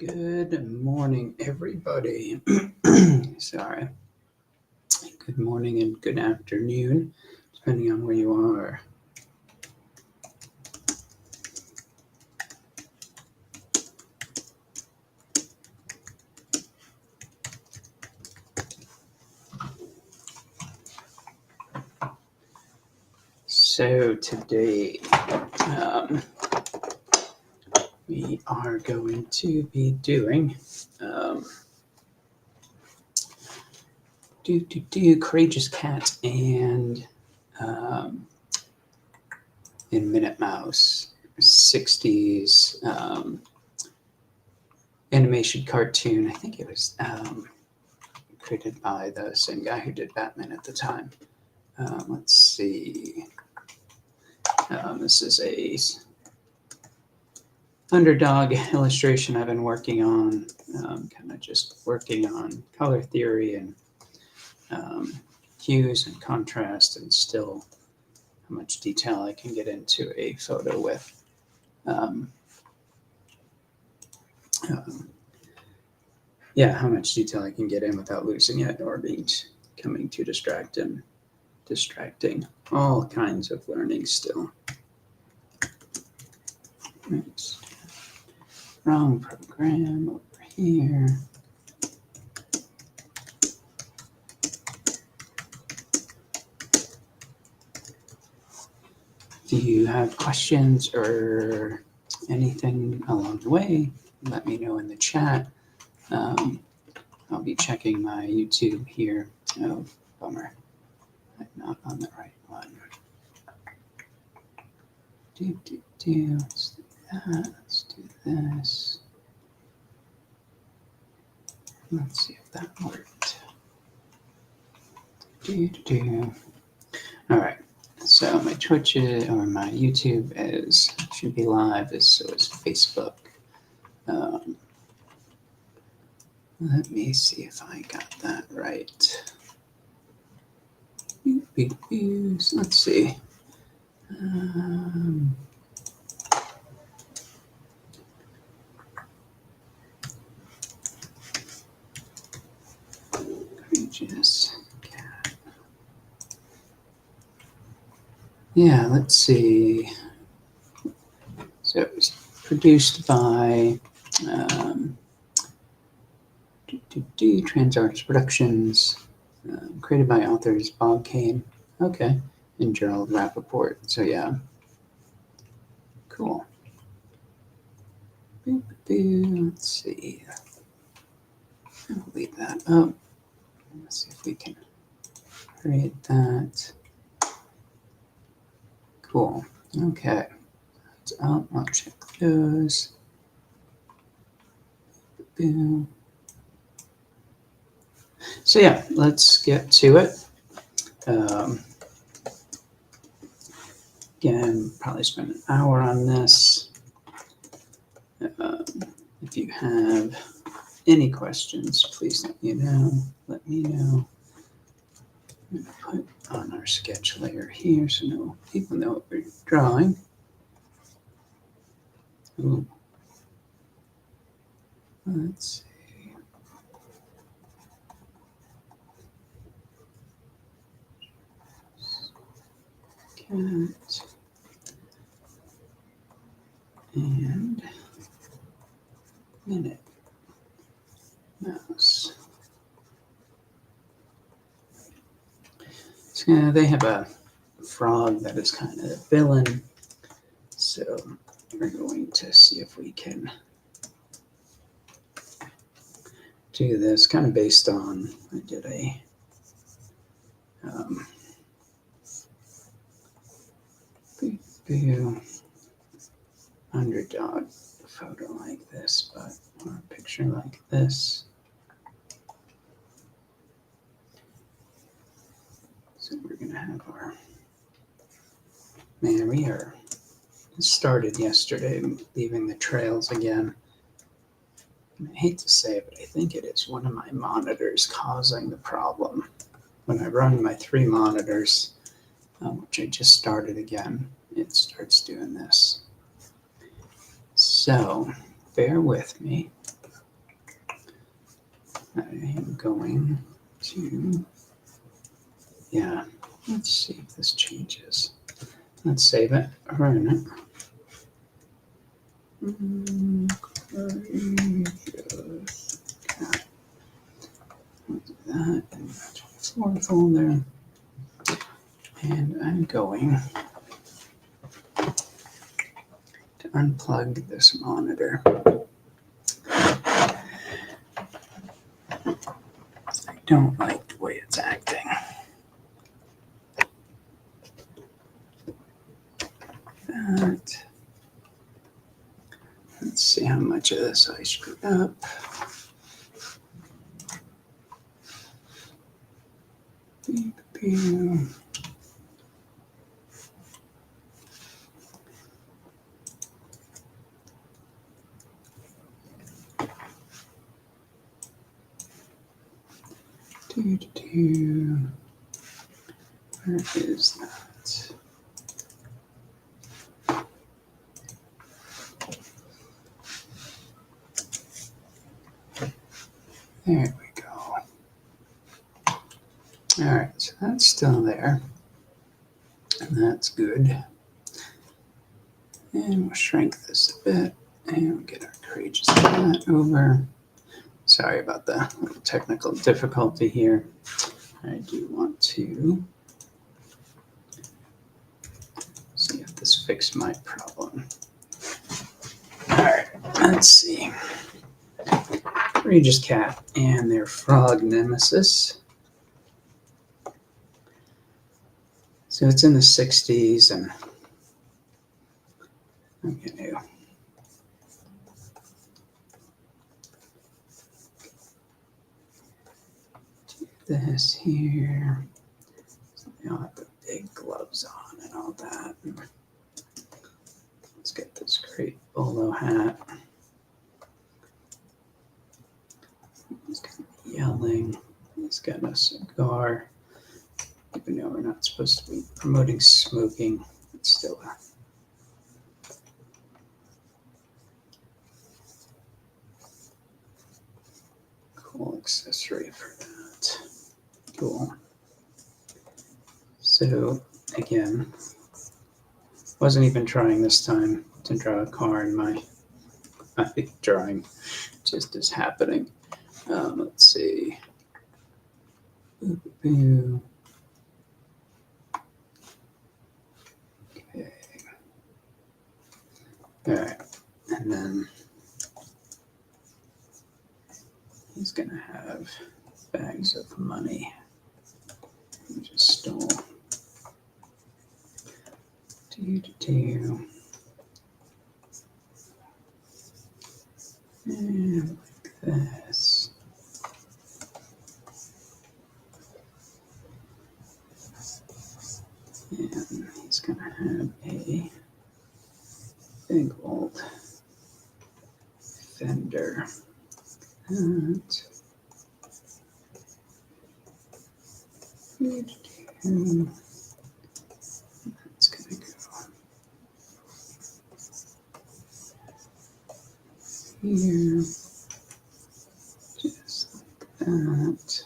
Good morning, everybody. Sorry. Good morning and good afternoon, depending on where you are. So today, we are going to be doing Courageous Cat and in Minute Mouse 60s animation cartoon. I think it was created by the same guy who did Batman at the time. Let's see. This is a underdog illustration I've been working on, kind of just working on color theory and hues and contrast and still how much detail I can get into a photo with. How much detail I can get in without losing it or becoming too distracting. All kinds of learning still. Oops. Wrong program over here. If you have questions or anything along the way, let me know in the chat. I'll be checking my YouTube here. Oh, bummer. I'm not on the right one. Let's do that. Let's do this. Let's see if that worked. All right. So my Twitch or my YouTube should be live, so is Facebook. Let me see if I got that right. Let's see. Courageous Cat. Yeah, let's see. So it was produced by TransArts Productions, created by authors Bob Kane, okay, and Gerald Rappaport. So yeah, cool. Let's see. I'll leave that up. Let's see if we can create that. Cool. Okay. That's up. I'll check those. So yeah, let's get to it. Again, probably spend an hour on this. If you have any questions, please let me know. I'm going to put on our sketch layer here so people know what we're drawing. Ooh. Let's see. Cat and Minute Mouse. So they have a frog that is kind of a villain. So we're going to see if we can do this kind of based on, I did a underdog photo like this, or a picture like this. So we're going to have our, we started yesterday leaving the trails again. And I hate to say it, but I think it is one of my monitors causing the problem. When I run my 3 monitors, which I just started again, it starts doing this. So bear with me. I am going to, yeah, let's see if this changes. Let's save it, run it. That in the 24 folder. And I'm going to unplug this monitor. I don't like the way it's acting. That. Let's see how much of this I screwed up. Beep, beep. Where is that? There we go. All right, so that's still there. And that's good. And we'll shrink this a bit and we'll get our courageous cat over. Sorry about the little technical difficulty here. I do want to see if this fixed my problem. All right, let's see. Courageous cat and their frog nemesis. So it's in the 60s, and I'm going to do this here. So they all have the big gloves on and all that. Let's get this great bolo hat. He's kind of yelling. He's got a cigar. Even though we're not supposed to be promoting smoking, it's still a cool accessory for that. Cool. So again, wasn't even trying this time to draw a car in my drawing, just is happening. Let's see. Okay. All right, and then he's gonna have bags of money. He just stole. And like this. And he's gonna have a big old fender. That. That's gonna go here, just like that.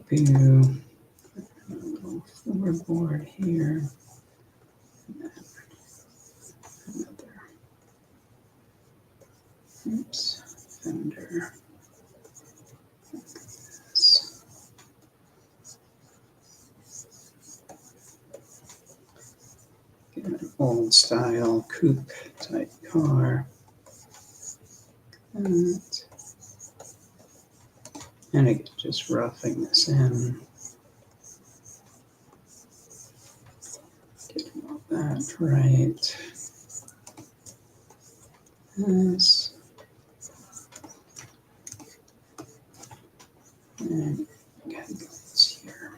Boo. A little floorboard here. And then another. Oops. Fender. Like this. Get an old style coupe type car. That. And again, just roughing this in. Getting all that right. This. And again, it's here.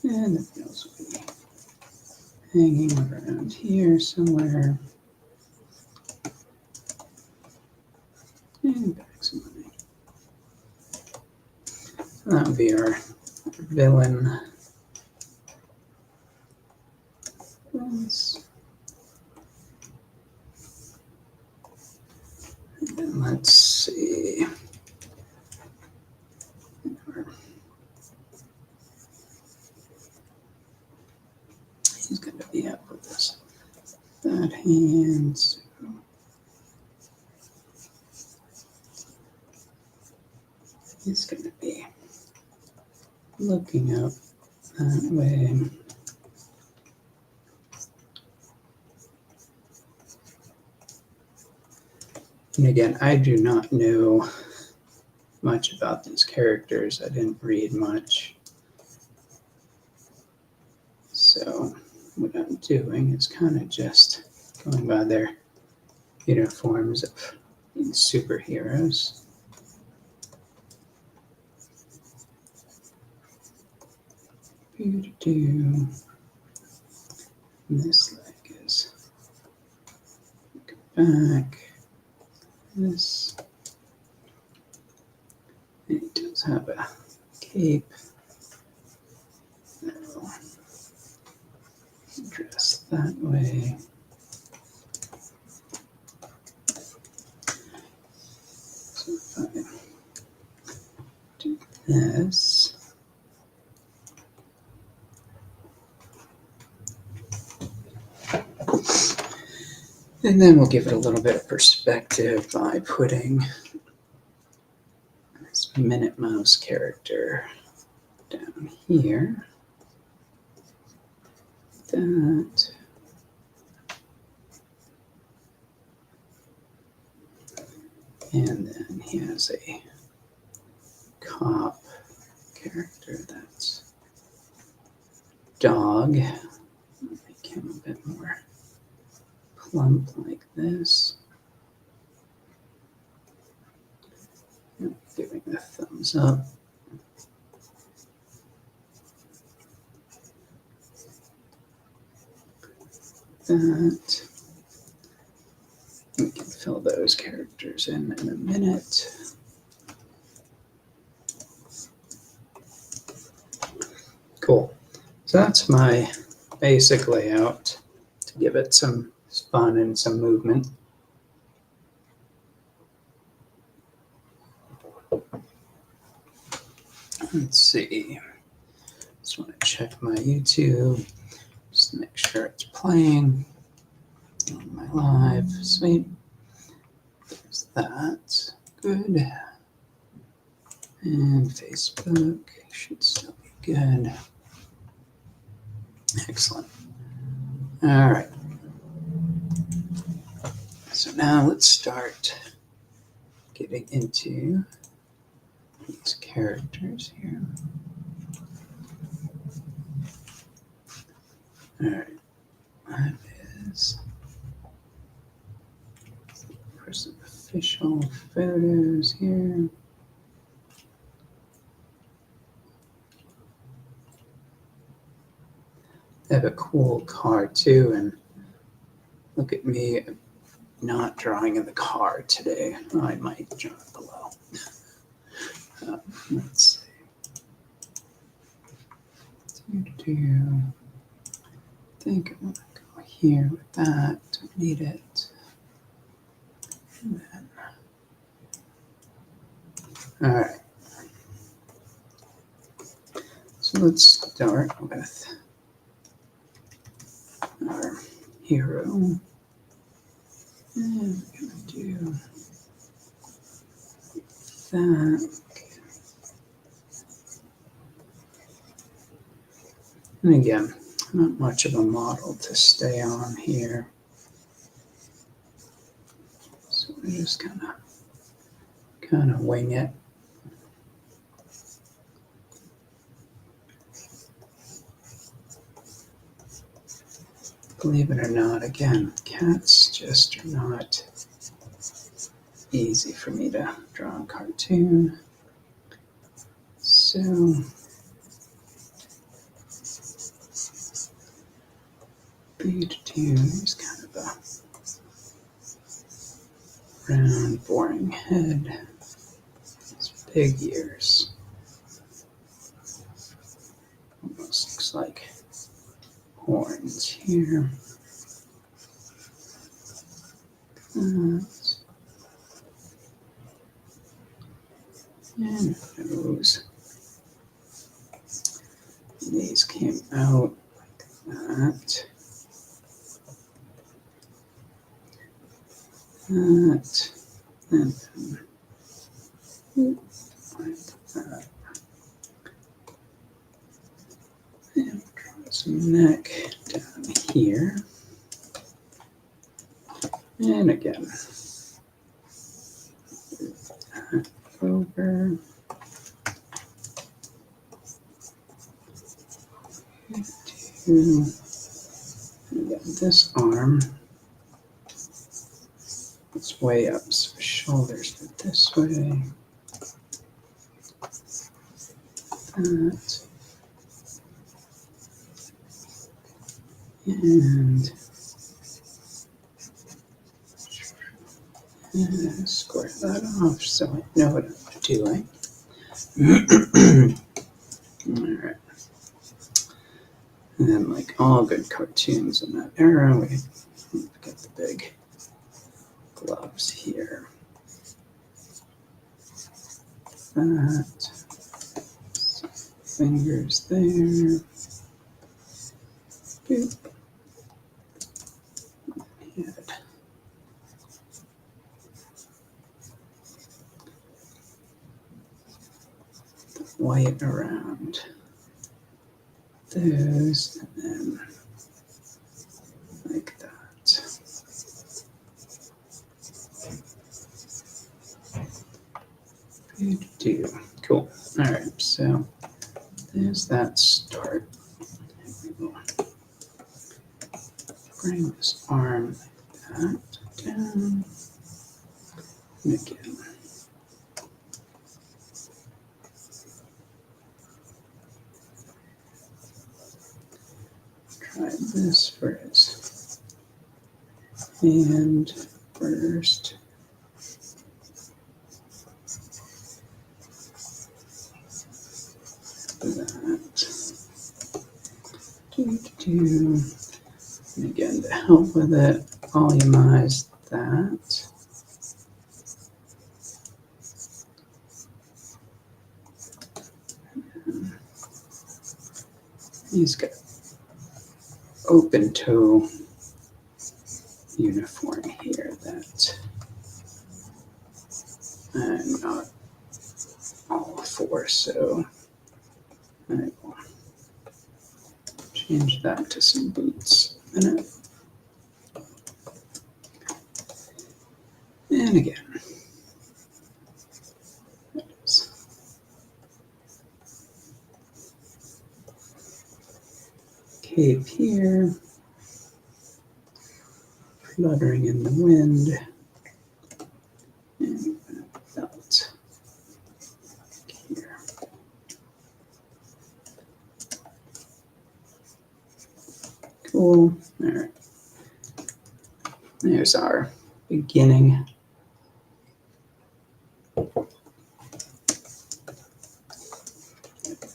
And the wheels will be hanging around here somewhere. And bags of money. That would be our villain this. And then let's see. He's going to be up with this. That hand. So he's going to be looking up that way. And again, I do not know much about these characters. I didn't read much. So what I'm doing is kind of just going by their uniforms of being superheroes. And this leg is back. This. And he does have a cape. I'll dress that way. So if I do this. And then we'll give it a little bit of perspective by putting this Minute Mouse character down here. That. And then he has a cop character that's dog. Make him a bit more plump like this. Giving a thumbs up. That. We can fill those characters in a minute. Cool. So that's my basic layout to give it some fun and some movement. Let's see. Just want to check my YouTube just to make sure it's playing on my live. Sweet. There's that. Good. And Facebook should still be good. Excellent. All right. So now let's start getting into these characters here. All right. That is for some official photos here. They have a cool car too, and look at me not drawing in the car today. I might draw it below. Let's see. I think I'm going to go here with that. Don't need it. And then, all right. So let's start with our hero. And we're going to do that. And again, not much of a model to stay on here. So we just kind of wing it. Believe it or not, again, cats just are not easy for me to draw a cartoon. So is kind of a round, boring head. His big ears. Almost looks like horns here. that. And nose. These came out like that. That. And then like that. And draw some neck down here. And again. That over. To again, this arm. It's way up, so shoulders go this way. That. And square that off so I know what I'm doing. Alright. And then, like all good cartoons in that era, we've got the big gloves here. That. Fingers there. Boop. Head. The white around those, and then like that. Cool. All right, so there's that start. We'll bring this arm like that down. And again. Try this for his hand first. That. And again, to help with it, volumize that. And he's got open toe uniform here that I'm not all for, so I will change that to some boots in a minute. And again, that is cape here, fluttering in the wind, and belt here. Cool. All right. There's our beginning.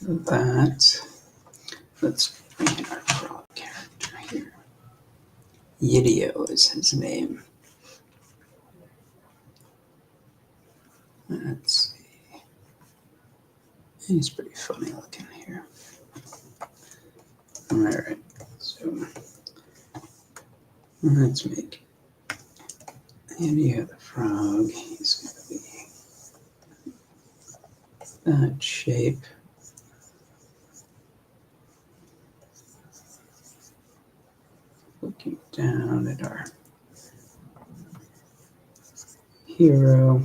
That. Let's bring in our frog character here. Yidio is his name. Let's see. He's pretty funny looking here. All right, so let's make Yidio the frog. He's going to be that shape. Looking down at our hero.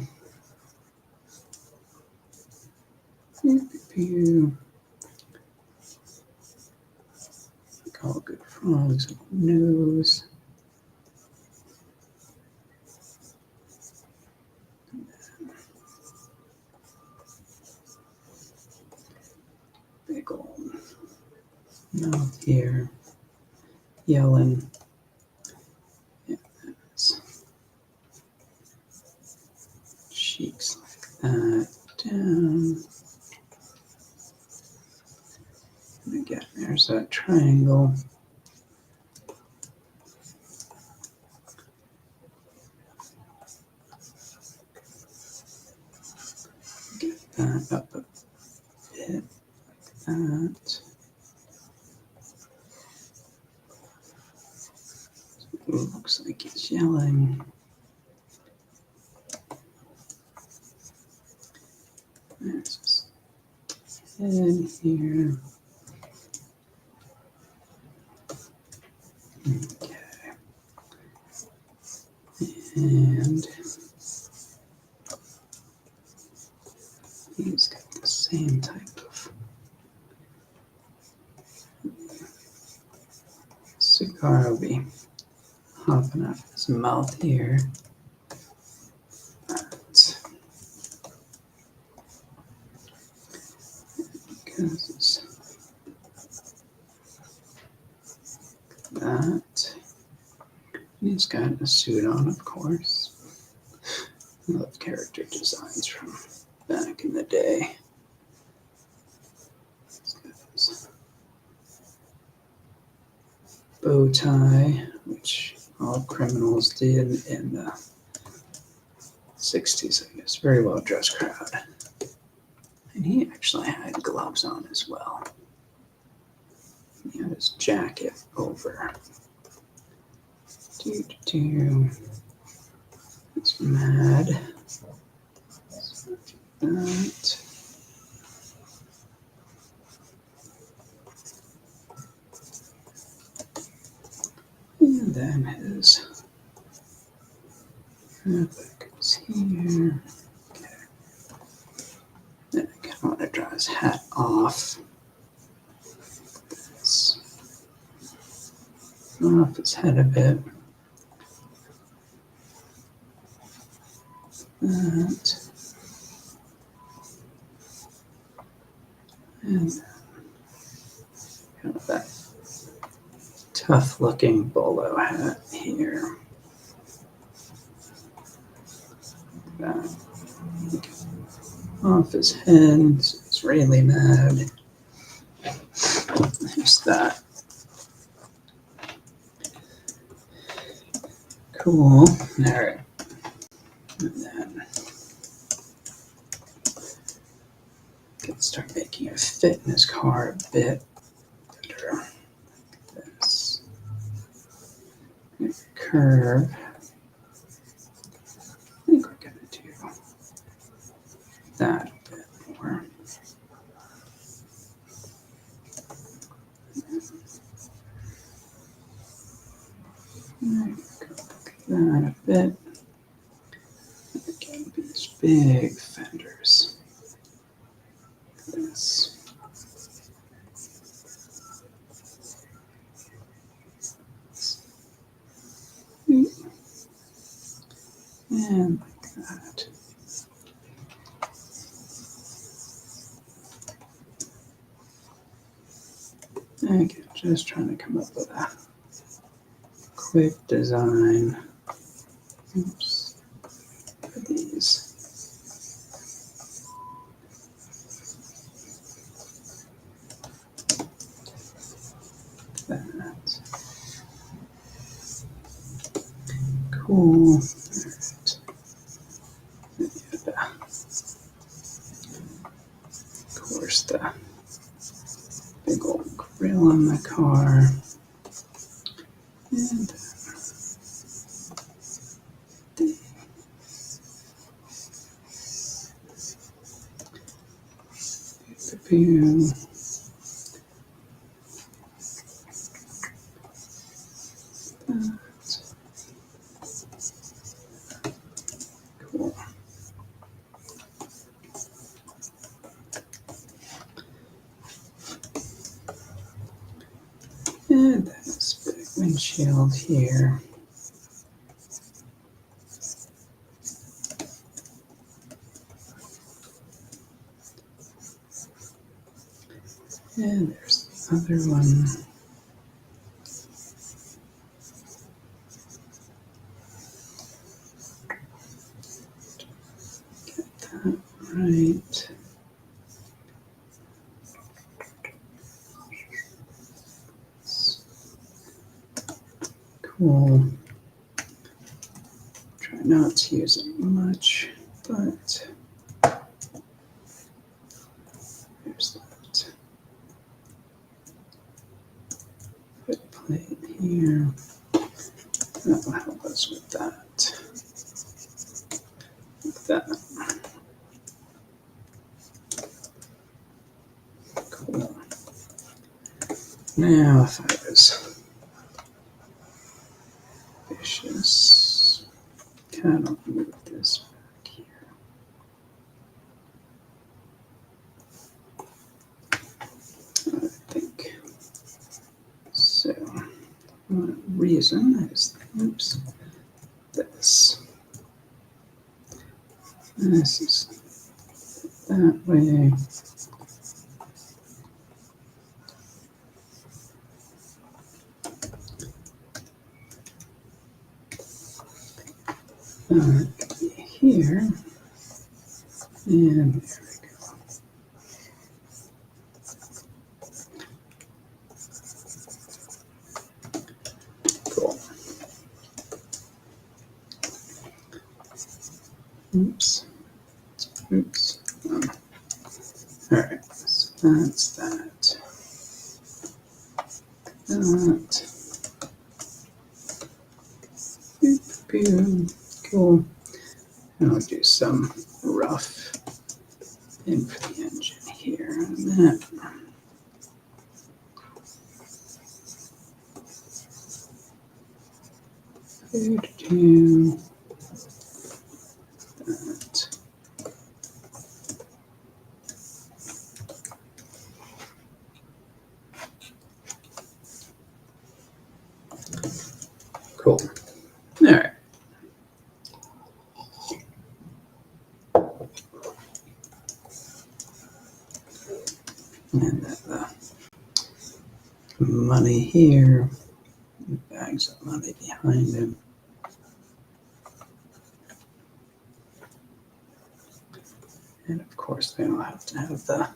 Like all good frogs, nose. Big old mouth here. Yelling. Yeah, that's cheeks like that. Down. And again, there's that triangle. that. Looks like he's yelling. There's his head here. Okay. And he's got the same type of cigar will be hopping out of his mouth here. Because that. He's got a suit on, of course. I love character designs from back in the day. He's got his bow tie, which all criminals did in the 60s, I guess. Very well dressed crowd. And he actually had gloves on as well. He had his jacket over. It's mad. That. And then his epic is here. Okay. Then I kind of want to draw his hat off. Off his head a bit. That. And kind of that tough looking bolo hat here. That. Off his head. He's really mad. There's that. Cool. All right. And then can start making it fit in his car a bit better. Like this. Curve. I think we're going to do that a bit more. That a bit. Again, these big fenders. This. And like that. Again, just trying to come up with a quick design. Oops. For these. That. Cool. Right. Of course, the big old grill on the car. And the view. Cool. And this big windshield here. And there's the other one. Get that right. Cool. Try not to use it much, but there's that. plate here. That will help us with that. Like that. Cool. Now, if I was vicious, kind of move this back here. I think so. One reason is, oops, this. This is that way. Here, and there we go. Cool. Oops. Oops. All right, so that's that. That. Boop, boom. Cool. And I'll do some rough in for the engine here in a minute. Do that. Cool. All right. And then the money here, bags of money behind him. And of course, they don't have to have the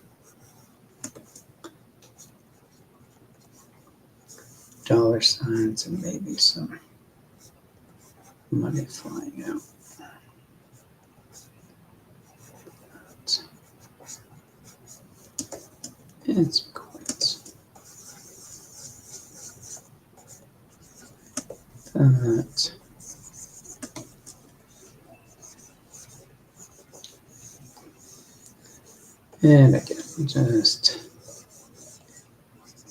dollar signs and maybe some money flying out. And some coins. That. And again, just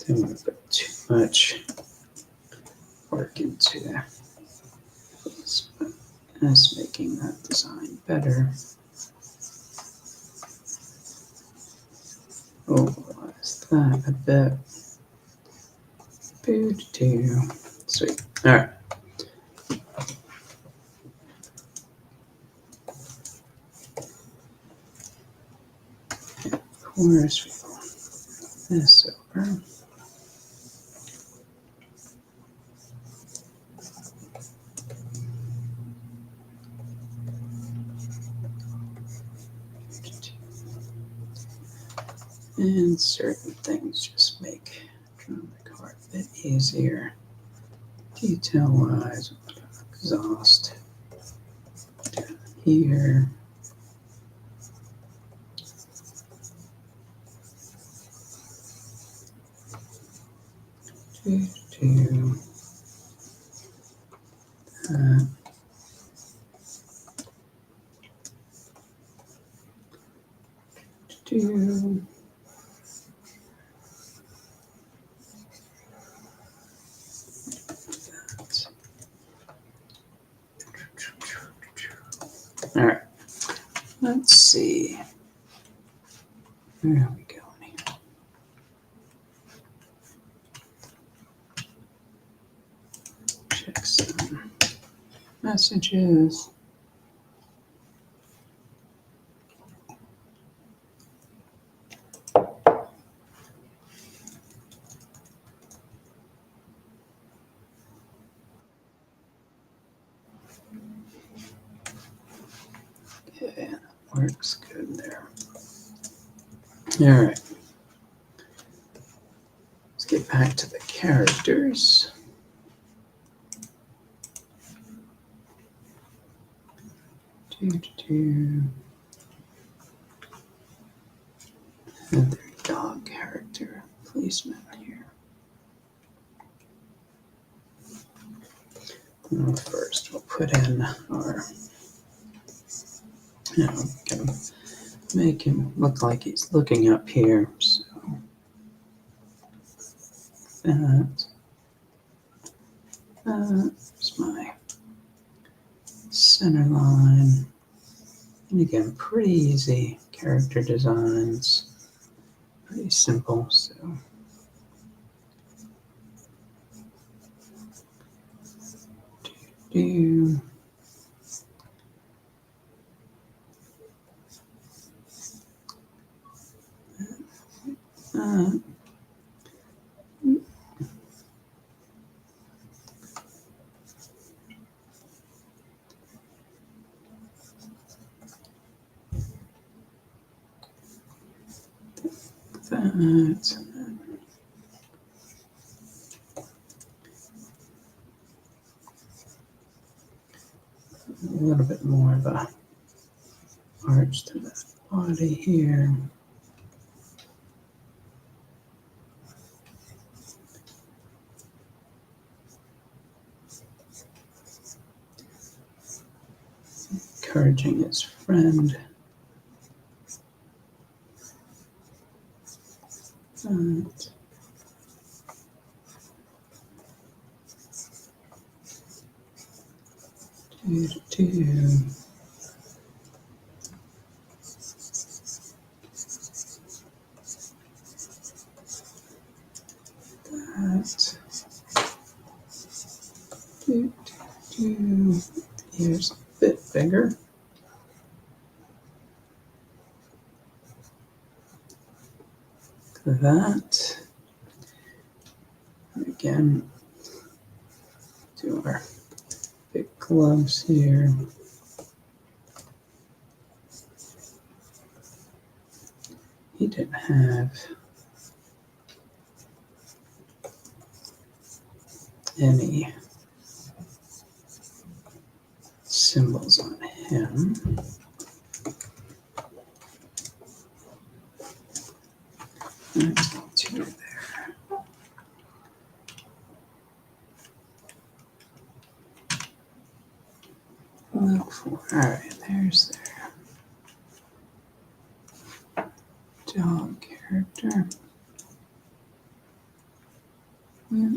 don't want to put too much work into this, but that's making that design better. Overlies that a bit. Boo-doo. Sweet. All right. Of course, we pull this over. And certain things just make drawing the car a bit easier. Detail-wise, exhaust down here. Do that. Do that. All right. Let's see. Where are we going here? Check some messages. Okay, that works good there. All right. Let's get back to the characters. Another dog character placement here. Well, first, we'll put in our, gonna make him look like he's looking up here. So that's my center line. And again, pretty easy character designs, pretty simple. So do that. That. A little bit more of a arch to the body here. Encouraging his friend. That. Do. That. Do. Here's a bit bigger. That. Again, do our big gloves here. He didn't have any symbols on him. Let's go to there. Look for, all right, there's their dog character. Yeah.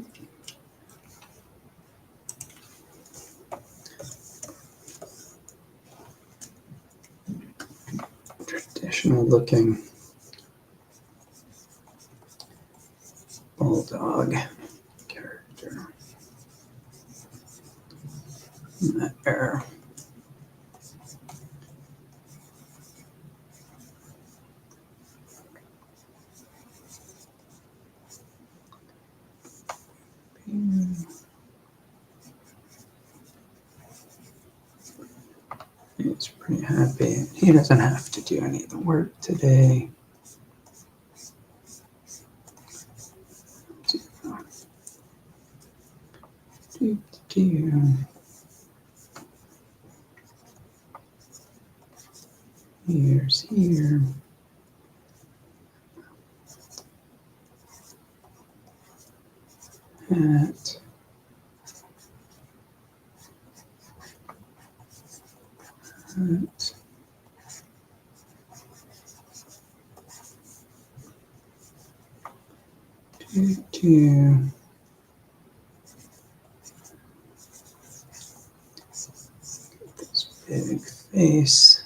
Traditional looking bulldog character. There. He's pretty happy. He doesn't have to do any of the work today. Here's here. Hat. Hat. Do. This big face.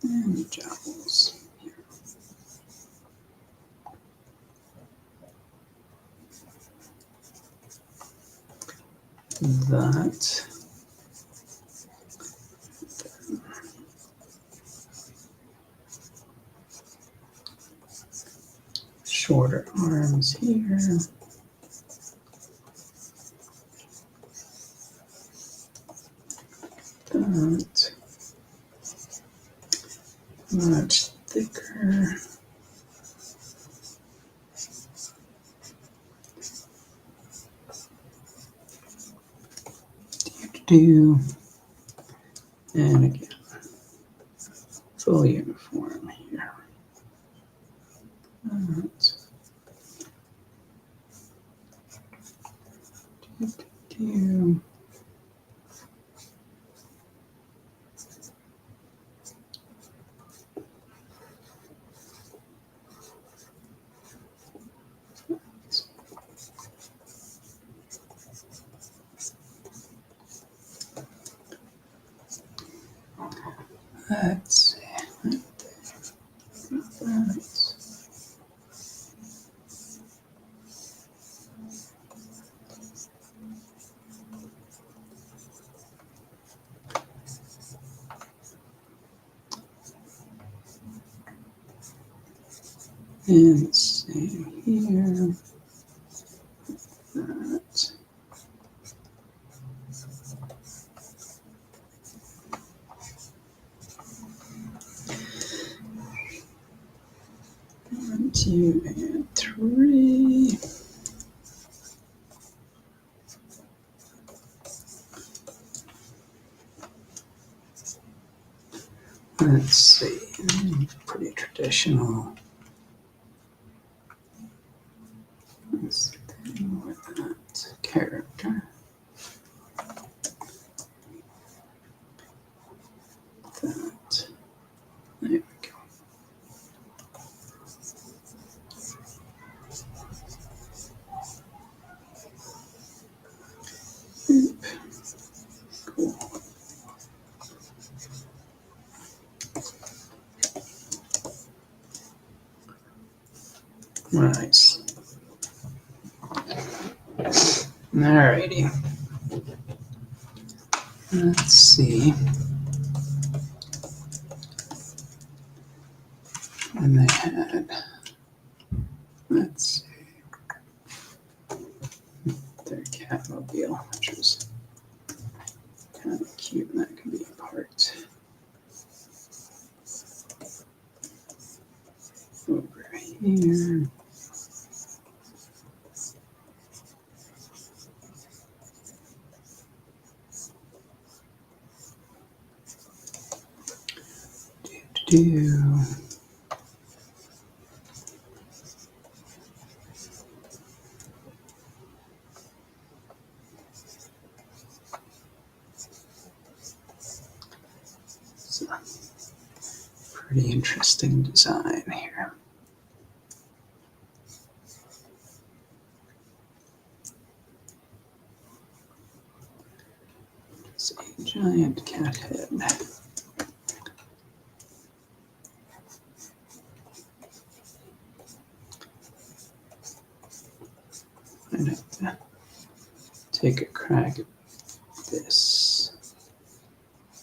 And jowls here. That. Shorter arms here. That. Much thicker. Do. And again, full uniform here. That. Let's see. And same here. That. One, 2, and 3. Let's see. Pretty traditional. Let's deal with that character. That. There we go. Oop. Cool. Nice. Alrighty. Let's see. And they had, let's see, their Catmobile, which was kind of cute, and that could be a part over here. Do. So, pretty interesting design here. It's a giant cat head. I'd have to take a crack at this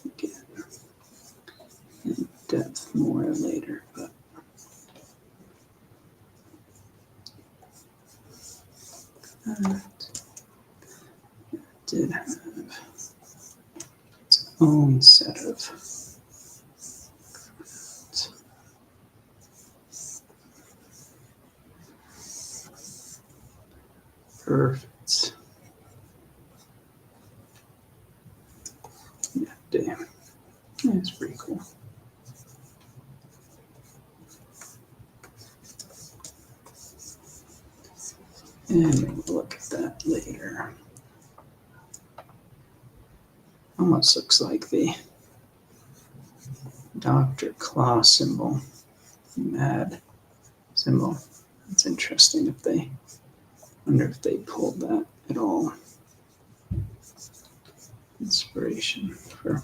again in depth more later, but that did have its own set of perfect. Yeah, damn. That's pretty cool. And we'll look at that later. Almost looks like the Dr. Claw symbol, mad symbol. It's interesting if they, wonder if they pulled that at all. Inspiration for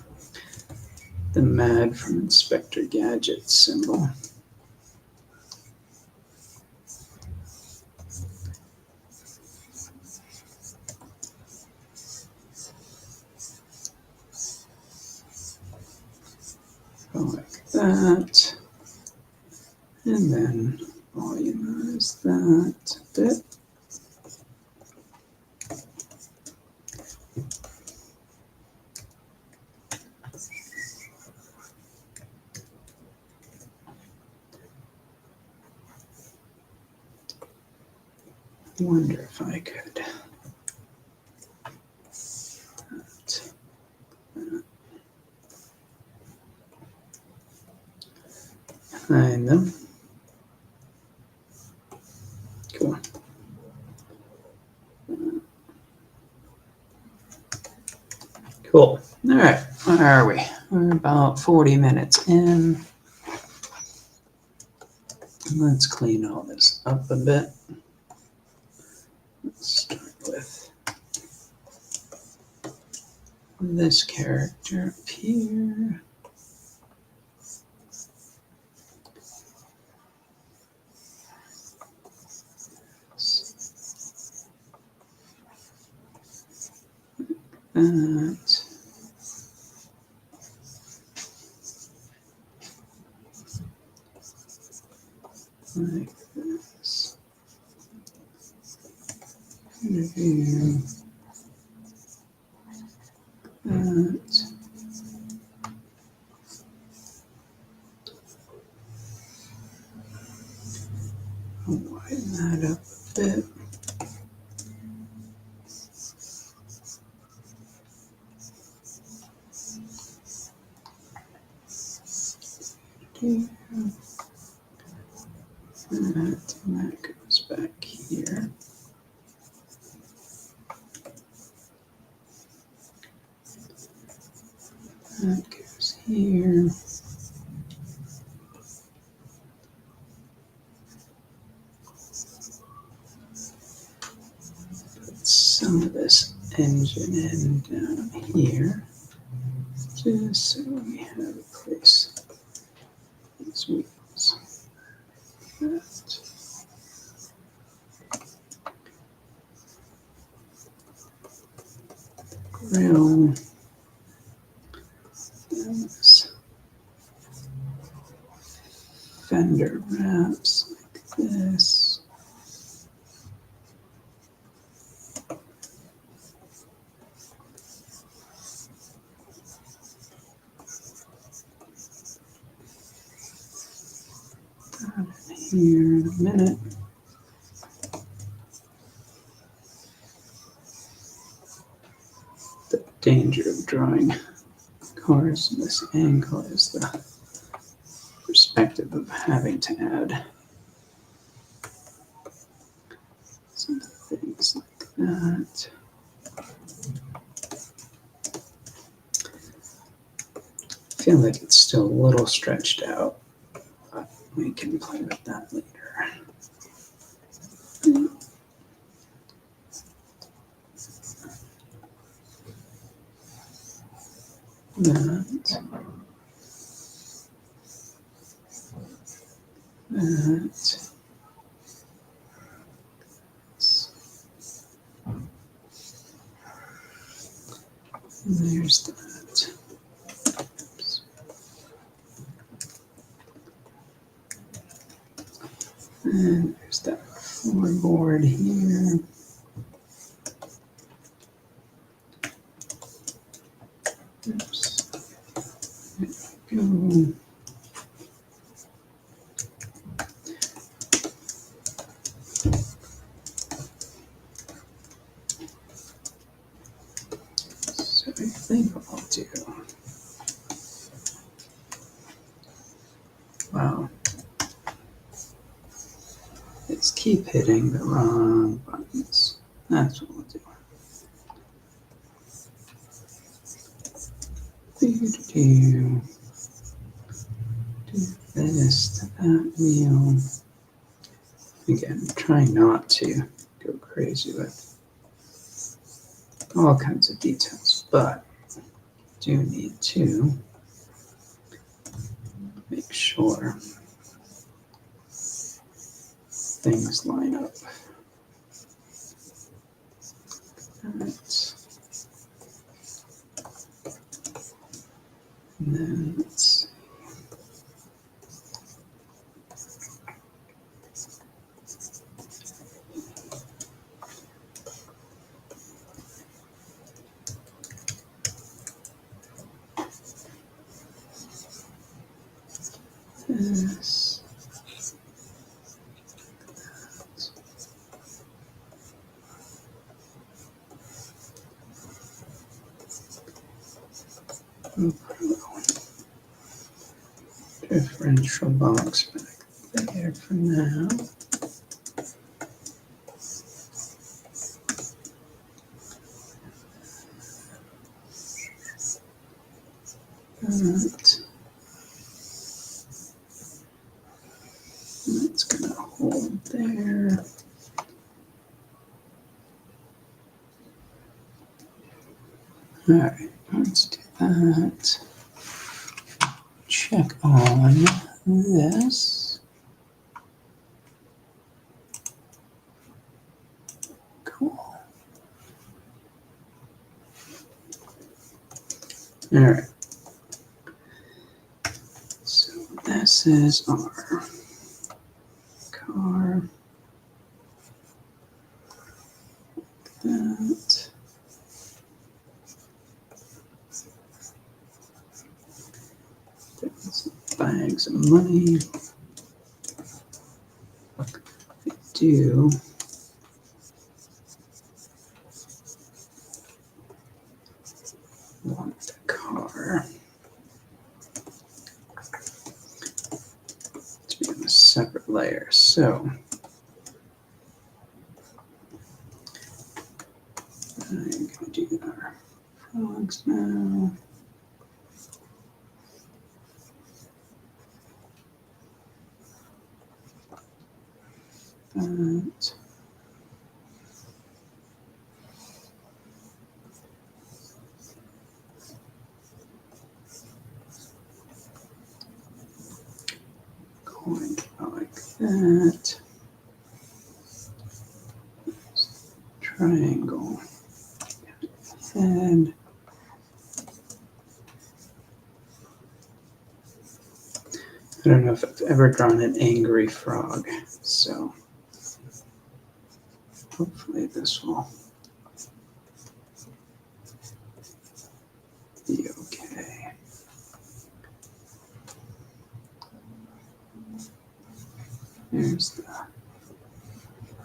the mad from Inspector Gadget symbol. Go like that. And then volumize that a bit. I wonder if I could find them. Cool. Cool. All right, where are we? We're about 40 minutes in. Let's clean all this up a bit. Let's start with this character up here. that. Like this. Review that. I'll widen that up a bit. And that goes back here. That goes here. Put some of this engine in down here, just so we have a place for these wheels. That. Grill. This fender wraps like this. Got it here in a minute. The danger of drawing cars in this angle is the perspective of having to add some things like that. I feel like it's still a little stretched out, but we can play with that later. That. There's that. Oops. And there's that floorboard here. Oops. There we go. So I think what I'll do. Wow. Let's keep hitting the wrong buttons. That's what we'll do. Do this to that wheel. Again, try not to go crazy with all kinds of details, but do need to make sure things line up. Right. And then let's see. This. Differential box back there for now. That's gonna hold there. All right, let's do that. Check on this. Cool. All right. So this is our car. That. There's bags of money. I do want the car to be on a separate layer. So I'm going to do our frogs now. That. Going like that. Triangle. Head. I don't know if I've ever drawn an angry frog, so hopefully this will be okay. There's the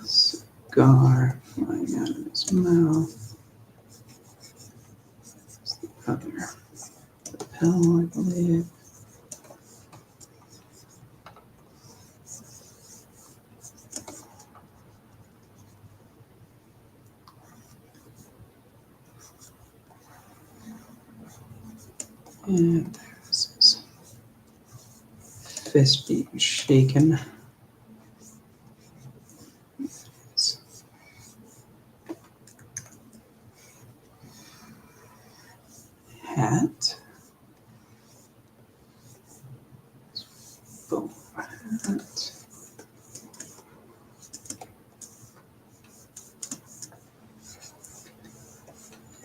cigar flying out of his mouth. There's the other lapel, I believe. And there's his fist being shaken. Hat. Boom hat.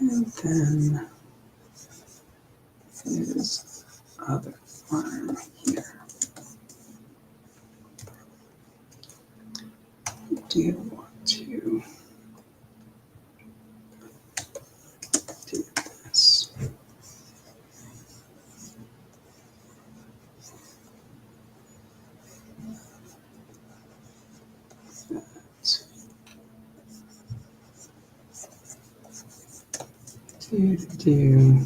And then his other arm here. Do you want to do this? Do.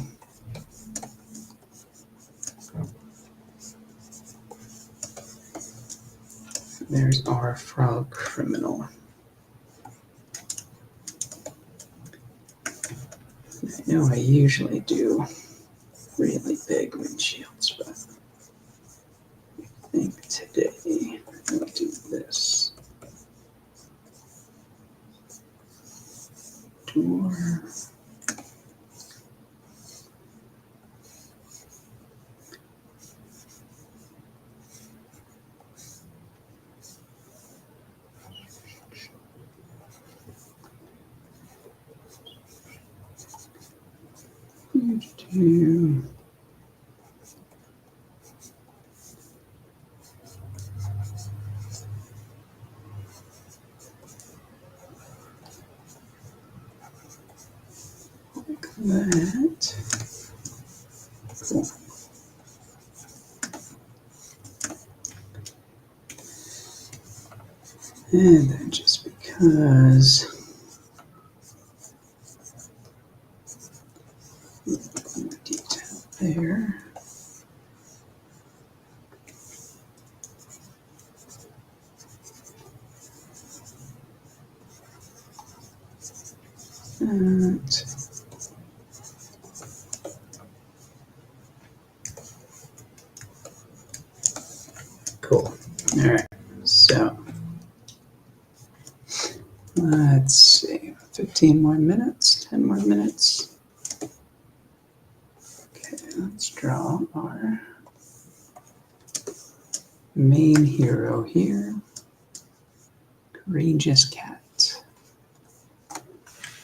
There's our frog criminal. I know I usually do really big windshields, but I think today I'll do this. Door. Do. Like that. Cool. And then just because the detail there. That. Cool. All right. So let's see. 15 more minutes, 10 more minutes. Okay, let's draw our main hero here. Courageous cat.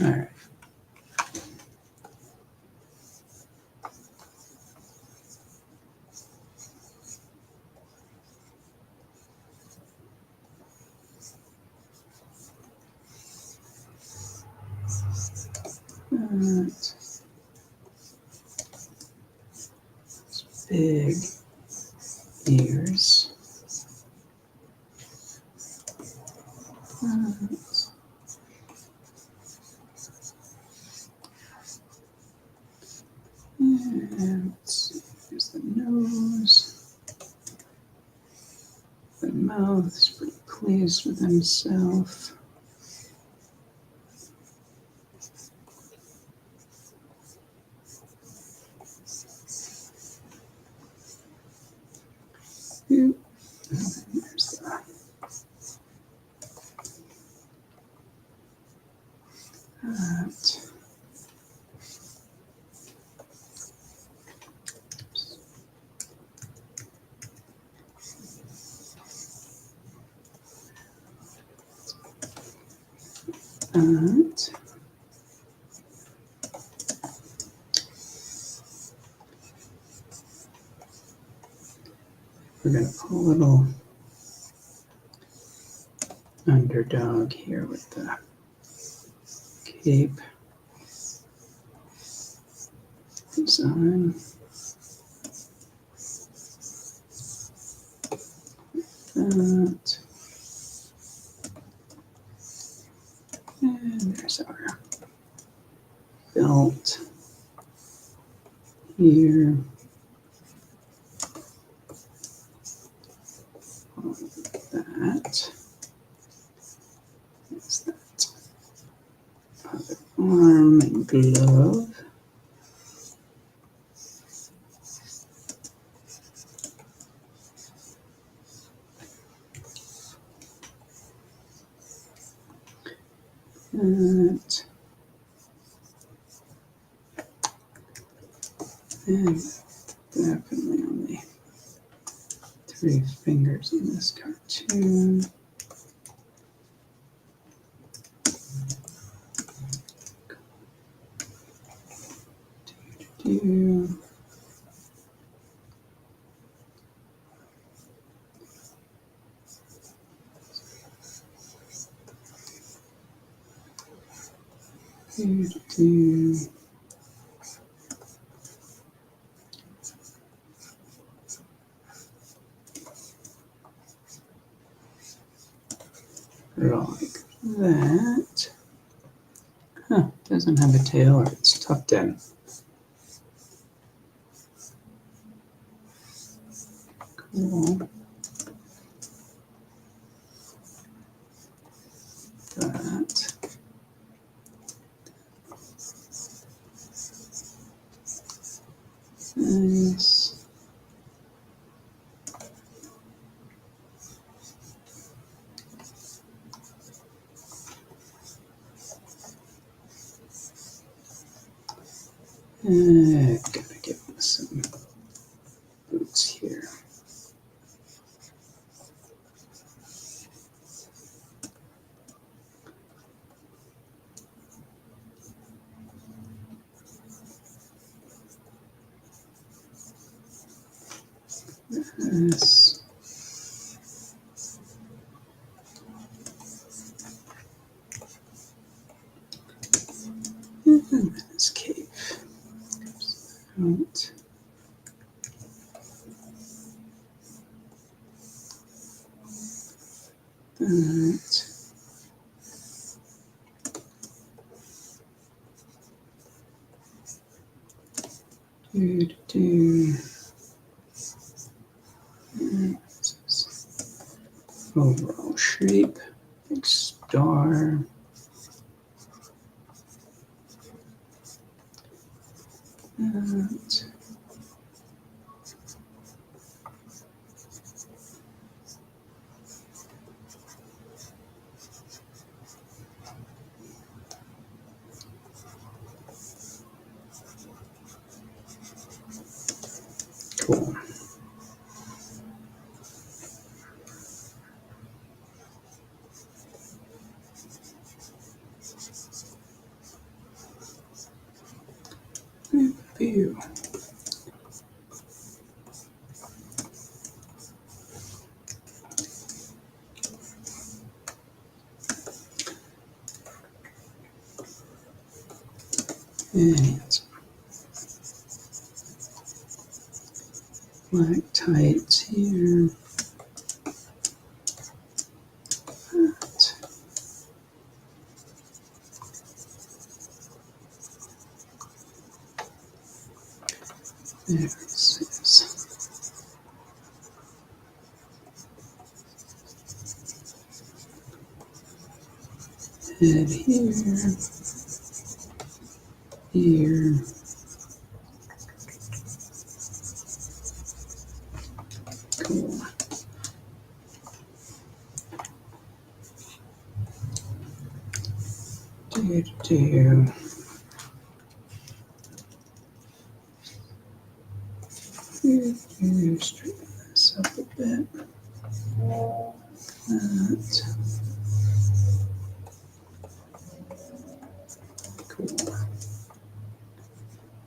All right. It's big ears. And here's the nose. The mouth is pretty pleased with himself. There's that. And we're going to put a little underdog here with the cape design. That. And there's our belt here. That. There's that other arm and glove. That. And definitely only 3 fingers in this cartoon. Do. Like that. Huh, doesn't have a tail or it's tucked in. Cool. That. Nice. Gotta give him some boots here. This. And then his cape. Out. That. Do. Overall shape. Big star. That. Cool. View. And black tights here. That. There it is. Head here. Here. Cool. Do. Straighten this up a bit. That. Cool.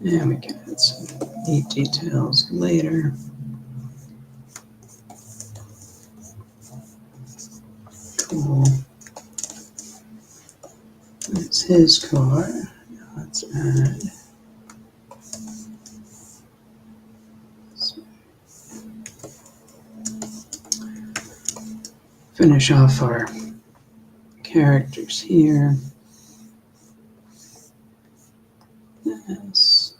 And we can add some neat details later. Cool. That's his car. Now let's add. Finish off our characters here. Yes.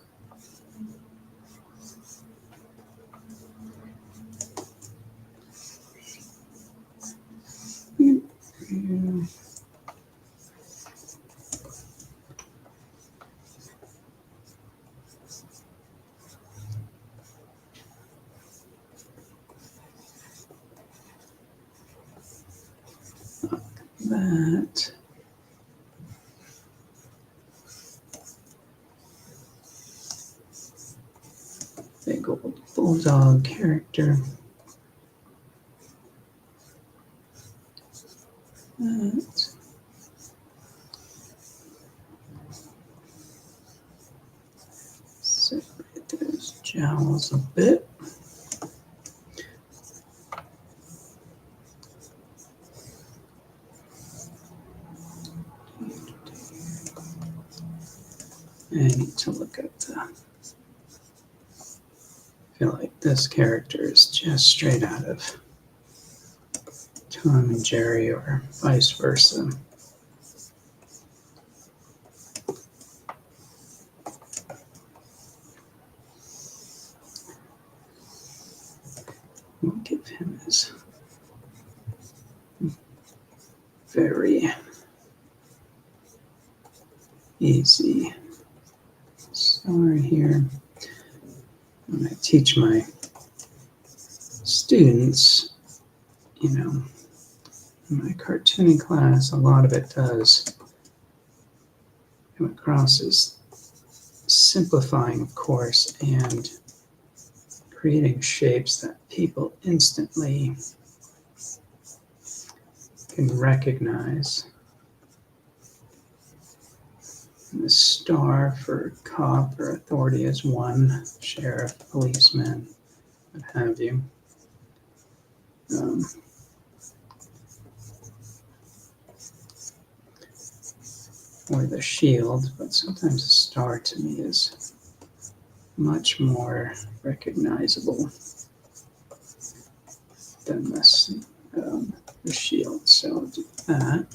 That. Big old bulldog character. That. Separate those jowls a bit. I need to look at the. I feel like this character is just straight out of Tom and Jerry or vice versa. We'll give him his very easy star here. When I teach my students, in my cartooning class, a lot of it does come across as simplifying, of course, and creating shapes that people instantly can recognize. And the star for cop or authority is one, sheriff, policeman, what have you. Or the shield, but sometimes a star to me is much more recognizable than this, the shield. So I'll do that.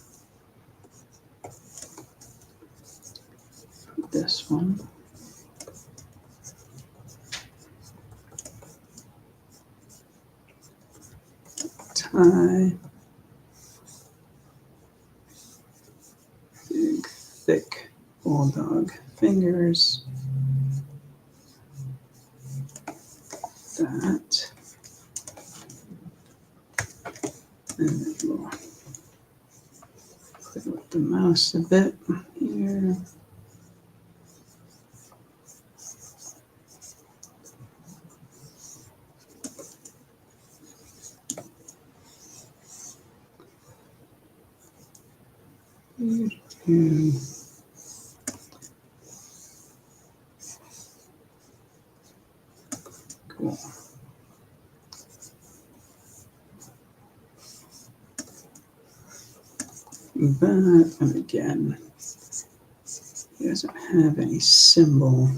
This one. Tie. Big, thick bulldog fingers. That. And then we'll play with the mouse a bit here. Cool. That, and again, He doesn't have any symbol.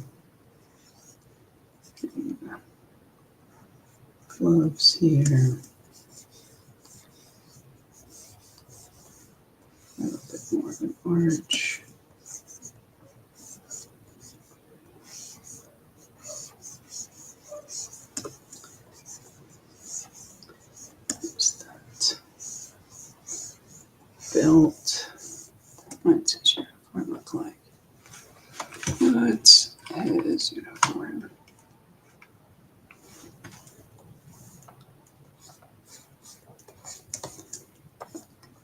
Gloves here. A little bit more of an arch. There's that belt. What's his uniform look like? What's his uniform?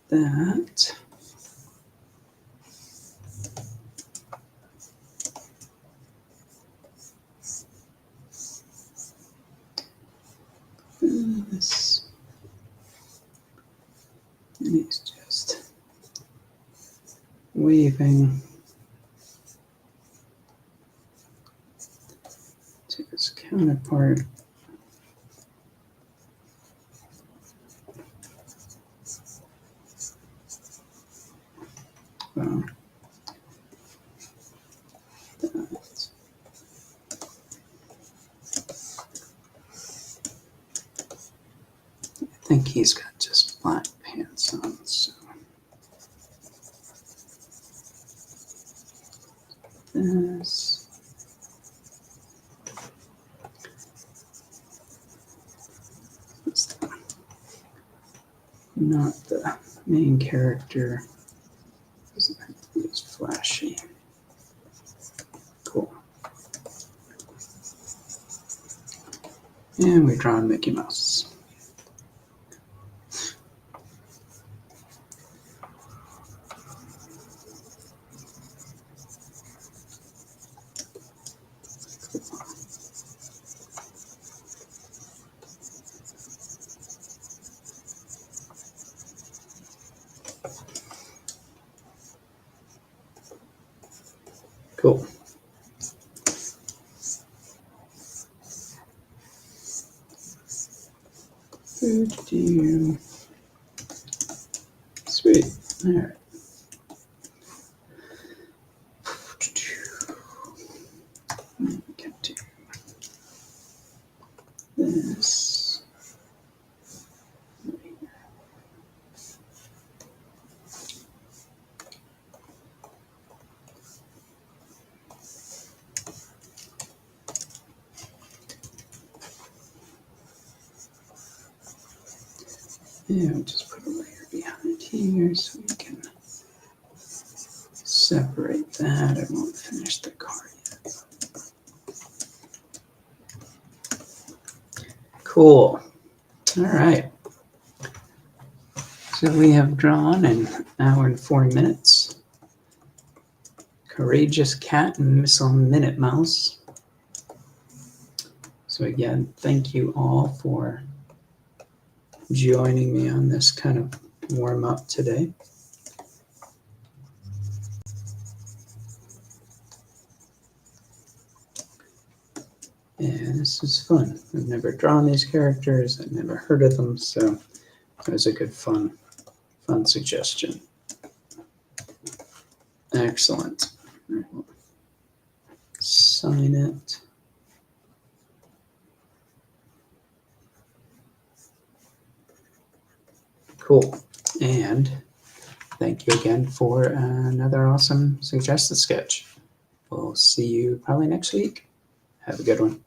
That. This. And he's just waving to his counterpart. Well, that. I think he's got just black pants on, so this. It's not the main character. Doesn't have to be as flashy. Cool. And we draw Mickey Mouse. Cool. Sweet. All right. Get to this. Yeah, we'll just put a layer behind here so we can separate that. I won't finish the card yet. Cool. All right. So we have drawn an hour and 4 minutes. Courageous Cat and Missile Minute Mouse. So again, thank you all for joining me on this kind of warm up today. And this is fun. I've never drawn these characters. I've never heard of them, so it was a good fun suggestion. Excellent. Sign it. Cool. And thank you again for another awesome suggested sketch. We'll see you probably next week. Have a good one.